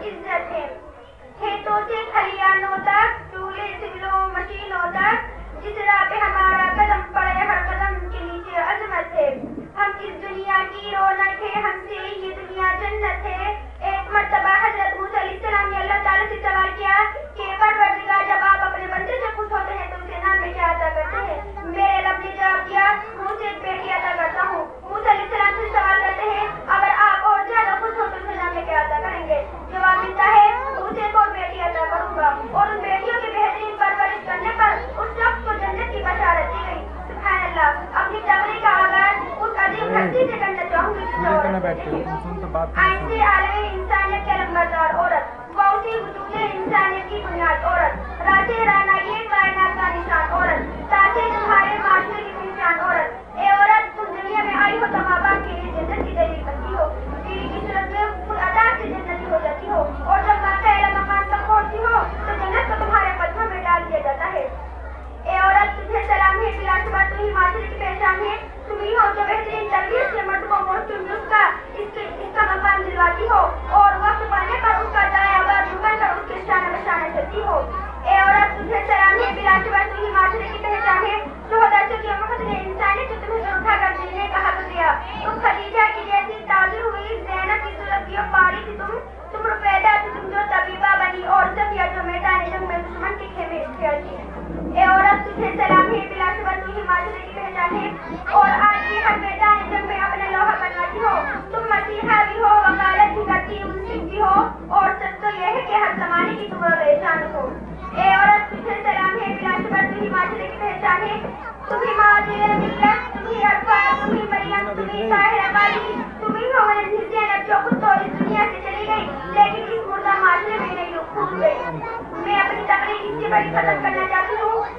عزت ہے. کھیتوں سے کھلیانوں تک، چولہے سے لو مشینوں تک، جس راہ پہ ہمارا قدم پڑے ہر قدم کے نیچے عظمت ہے. ہم اس دنیا کی رونق ہے، ہم سے یہ دنیا جنت ہے. ایک مرتبہ حضرت موسیٰ علیہ السلام نے اللہ تعالیٰ سے سوال کیا کہ پروردگار جب آپ اپنے بندے سے خوش ہوتے ہیں تو اسے نام میں کیا عطا کرتے ہیں؟ میرے رب نے جواب دیا میں اسے ایک بیٹی عطا کرتا ہوں. موسیٰ علیہ السلام سے سوال کرتے ہیں اگر آپ اور زیادہ خوش ہو تو اسے نام میں کیا عطا کریں گے؟ جواب ملتا ہے اسے ایک اور بیٹی عطا کروں گا. اور ان بیٹیوں کی بہترین پرورش کرنے پر اس شخص کو جنت کی بشارت دی گئی. سبحان اللہ. اپنی تقریر کا آغاز اس عظیم ہستی سے کرنا چاہوں گی جو آئین سے عالم انسانیت کے لمبردار عورت، فوسی وجود انسانیت کی بنیاد عورت، راز رانائی کائنات کا نشان عورت، تاج تمہارے معاشرے کی پہچان عورت. اے عورت، تم دنیا میں آئی ہو تو ماں باپ کے لیے جنت کی دلیل بنتی ہو. بیوی کی صورت میں خود ادا سے جنتی ہو جاتی ہو، اور جب ماں کا اعلیٰ مقام تک پہنچتی ہو تو جنت کو تمہارے قدموں میں ڈال دیا جاتا ہے. اے عورت، تجھے سلام ہے، بلا شبہ تم ہی معاشرے کی پہچان ہے. تم ہی ہو جو بہترین تربیت سے مرد کو محسن نسخہ اس کا مقام دلواتی ہو، اور وقت پانے پر اس کا دائیں آباد بن کر اس کے شانہ بشانہ چلتی ہو. اے عورت، تجھے سلام ہے، بلا شبہ تم ہی معاشرے کی پہچان ہے. شہداء کے وقت نے انسانی جو تمہیں اٹھا کر جینے کا حق دیا. تم خدیجہ کی جیسی تاجر ہوئی، زینب کی صورت کی پاری تھی تم رفیدہ تھی تم جو طبیبہ بنی، اور صفیہ جو میدان جنگ میں دشمن کے خیمے کھیلتی. اے عورت، تجھے سلام ہے، بلا شبہ تم ہی معاشرے کی پہچان ہے، اور آج بھی ہر میدان جنگ میں اپنے لوہا بنواتی ہو. تم مسیحا بھی ہو، وکالت بھی کرتی مسلم بھی ہو، اور سچ تو یہ ہے کہ ہر زمانے کی تم پریشان ہو. اے عورت، تجھے سلام ہے، بلا شبہ تم ہی معاشرے کی پہچان ہے. تم ہی ماجر ملت، تم ہی عرفات، تم ہی مریم، تم ہی طاہرہ والی، تم ہی ہو زینب جو خود تو اس دنیا سے چلی گئی لیکن اس مردہ معاشرے میں نہیں کھود گئی. میں اپنی تقریر اس سے بڑی ختم کرنا چاہتی ہوں.